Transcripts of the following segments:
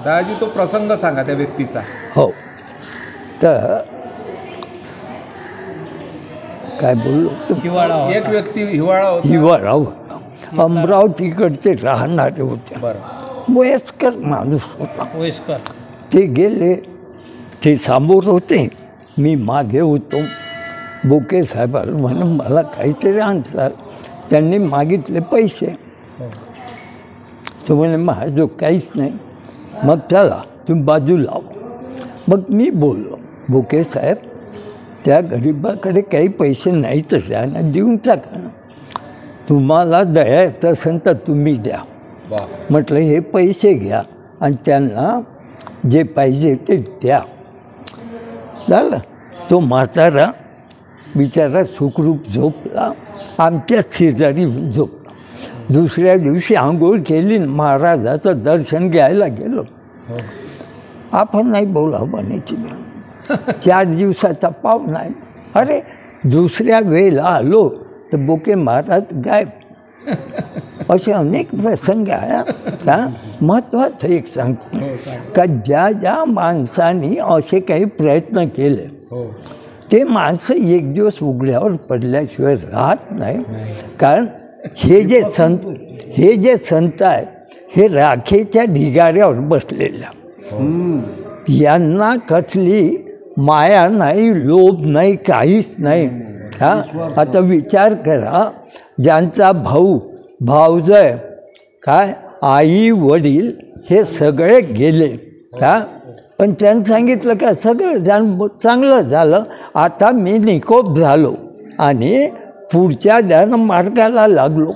दादाजी तो प्रसंग सांगा त्या व्यक्तीचा. हो, तर काय बोललो, एक व्यक्ती हिवाळा होता. हिवाळा होता. अमरावतीकडचे राहणारे होते. बरं. वयस्कर माणूस होता. वयस्कर. ते गेले, ते समोर होते, मी मागे होतो. बोके साहेबाला म्हणून मला काहीतरी आणतात. त्यांनी मागितले पैसे. तो म्हणे माझं काहीच नाही. मग त्याला तुम्ही बाजू लाव. मग मी बोललो, बोके साहेब त्या गरीबाकडे काही पैसे नाही तर त्यांना देऊन टाका ना. तुम्हाला दया येत असेल तर तुम्ही द्या. म्हटलं हे पैसे घ्या आणि त्यांना जे पाहिजे ते द्या. झालं. तो म्हातारा बिचारा सुखरूप झोपला. आमच्या शेजारी झोपला. दुसऱ्या दिवशी आंघोळ केली, महाराजाचं दर्शन घ्यायला गेलो. आपण नाही बोला म्हणायची. 4 दिवसाचा पाहुणा आहे. अरे दुसऱ्या वेळेला आलो तर बोके महाराज गायब. असे अनेक प्रसंग आहे. का महत्त्वाचं एक सांगतो का ज्या ज्या माणसांनी असे काही प्रयत्न केले ते माणसं एक दिवस उघड्यावर पडल्याशिवाय राहत नाही. कारण हे जे संत आहेत हे राखेच्या ढिगाऱ्यावर बसलेल्या. यांना कसली माया नाही, लोभ नाही, काहीच नाही. आता विचार करा, ज्यांचा भाऊ भावजय काय आई वडील हे सगळे गेले का, पण त्यांनी सांगितलं का सगळं चांगलं झालं, आता मी निकोप झालो आणि पुढच्या मार्गाला लागलो.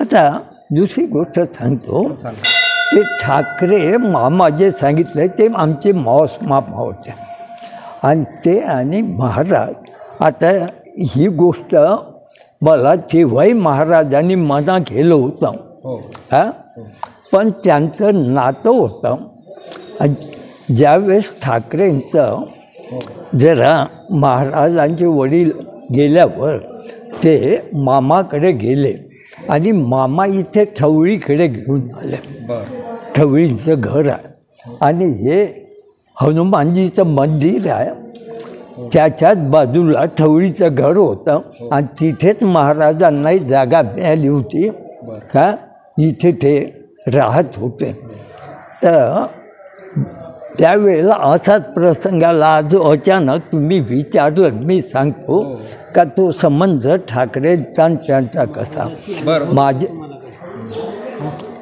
आता दुसरी गोष्ट सांगतो. ते ठाकरे मामा जे सांगितलं ते आमचे मावस मामा होते आणि ते आणि महाराज. आता ही गोष्ट मला तेव्हाही महाराजांनी मना केलं होतं. पण त्यांचं नातं होतं. ज्यावेळेस ठाकरेंचं जरा महाराजांचे वडील गेल्यावर ते मामाकडे गेले आणि मामा इथे ठवळीकडे घेऊन आले. ठवळींचं घर आहे आणि हे हनुमानजीचं मंदिर आहे. त्याच्याच बाजूला ठवळीचं घर होतं आणि तिथेच महाराजांनाही जागा मिळाली होती का इथे ते राहत होते. तर त्यावेळेला असाच प्रसंगाला जो अचानक तुम्ही विचारलं, मी सांगतो का तो संबंध ठाकरेंचा त्यांचा कसा. माझे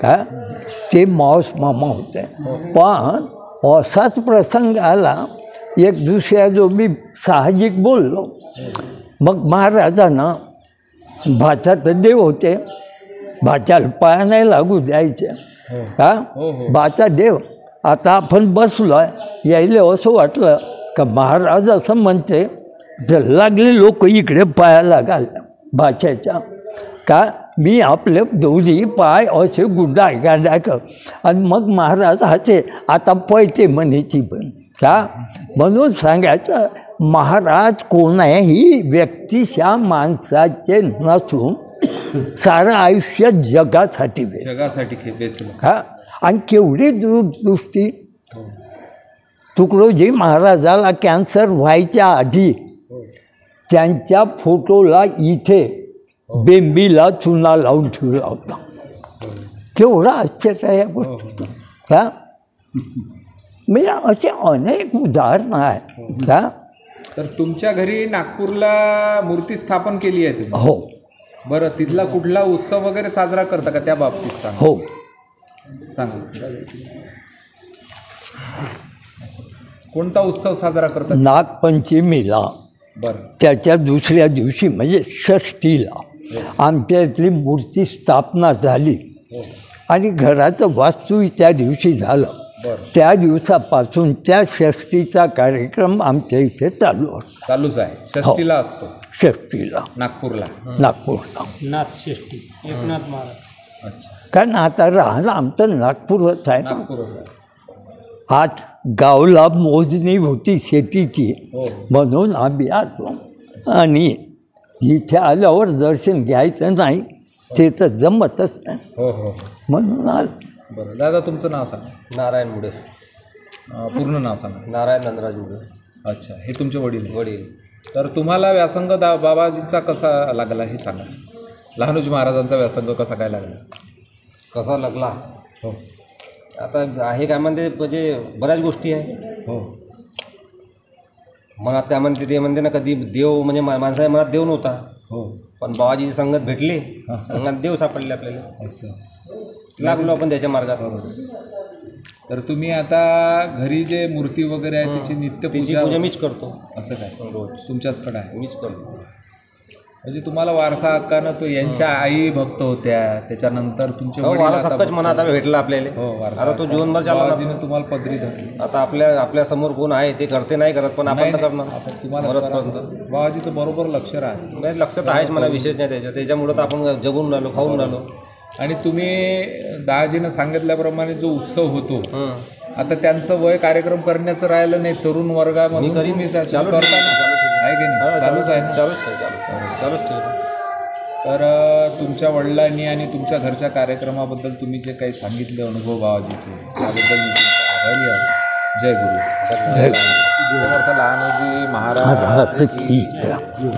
का ते मावस मामा होते. पण असाच प्रसंग आला एक दुसऱ्या जो मी साहजिक बोललो. मग महाराजांना भाचा तर देव होते, भाच्याला पाया नाही लागू द्यायचे. भाचा देव. आता आपण बसलो आहे, यायला असं वाटलं का महाराज असं म्हणते तर लागले लोक इकडे पाया लागायला भाच्याच्या. का मी आपले दोन्ही पाय असे गुड्डा गाड्या कर आणि मग महाराज हाते आता पळते म्हणायची. पण का म्हणून सांगायचं, महाराज कोणाही व्यक्तिशा माणसाचे नसून सारं आयुष्य जगासाठी वेचलं. का आणि केवढी दूरदृष्टी. तुकडोजी महाराजाला कॅन्सर व्हायच्या आधी त्यांच्या फोटोला इथे बेंबीला चुना लावून ठेवला होता. केवढा आश्चर्य आहे या गोष्टीचं. का म्हणजे असे अनेक उदाहरणं आहेत. का तर तुमच्या घरी नागपूरला मूर्ती स्थापन केली आहे तुम्ही. हो. बरं, तिथला कुठला उत्सव वगैरे साजरा करता का त्या बाबतीत सांगा. हो सांगा. कोणता उत्सव साजरा करता. नागपंचमीला. बरं. त्याच्या दुसऱ्या दिवशी म्हणजे षष्टीला आमच्या इथली मूर्ती स्थापना झाली आणि घराचं वास्तू त्या दिवशी झालं. त्या दिवसापासून त्या षष्टीचा कार्यक्रम आमच्या इथे चालूच आहे. षष्टीला असतो. षष्टीला नागपूरला नाथषष्ठी एकनाथ महाराज. अच्छा. कारण आता राहणं आमचं नागपूरच आहे ना. आज गावला मोजणी होती शेतीची म्हणून आम्ही आलो आणि इथे आल्यावर दर्शन घ्यायचं नाही ते तर जमतच नाही म्हणून आलो. बरं दादा, तुमचं नाव सांगा. नारायण मुडे. पूर्ण नाव सांगा. नारायण नंदराज मुडे. अच्छा, हे तुमचे वडील आहे. वडील. तर तुम्हाला व्यासंग बाबाजीचा कसा लागला हे सांगा. लहानोजी महाराजांचा व्यासंग कसा काय लागला? कसा लागला? हो आता आहे काय म्हणते, म्हणजे बऱ्याच गोष्टी आहे. हो मनात काय म्हणते ते म्हणते ना, कधी देव म्हणजे माणसाच्या मनात देव नव्हता, हो पण बाबाजीची संगत भेटली, मनात देव सापडले आपल्याला, असं लागलो आपण त्याच्या मार्गात. तर तुम्ही आता घरी जे मूर्ती वगैरे आहे त्याची तिची नित्यपूजा पूजा मीच करतो असं काय रोज. तुमच्याचकडे आहे? मीच करतो. म्हणजे तुम्हाला वारसा हक्कानं तो यांच्या आई भक्त होत्या, त्याच्यानंतर तुमचे हो, वडील वारसा आता हक्कच मनात आता भेटला आपल्याला. हो, वारसा आता तो जीवनभर चालला. बाबाजीनं तुम्हाला पदरी धरली. आता आपल्या समोर कोण आहे ते करते नाही करत, पण आपण तर करणार. आता तुम्हाला मरतपर्यंत बाबाजीचं बरोबर लक्ष राहते. म्हणजे लक्षात आहेच मला, विशेष नाही त्याच्यामुळं तर आपण जगून राहिलो, खाऊन राहिलो. आणि तुम्ही दादाजीनं सांगितल्याप्रमाणे जो उत्सव होतो, आता त्यांचं वय कार्यक्रम करण्याचं राहिलं नाही, तरुण वर्गामध्ये मी करीन. तुम्ही चालू करता ना? आहे की नाही? चालूच आहे ना? चालूच ठेव. तर तुमच्या वडिलांनी आणि तुमच्या घरच्या कार्यक्रमाबद्दल तुम्ही जे काही सांगितले अनुभव बाबाजीचे, त्याबद्दल मी तुमचा आभारी आहे. जय गुरु. समर्थ लहानोजी महाराज की जय.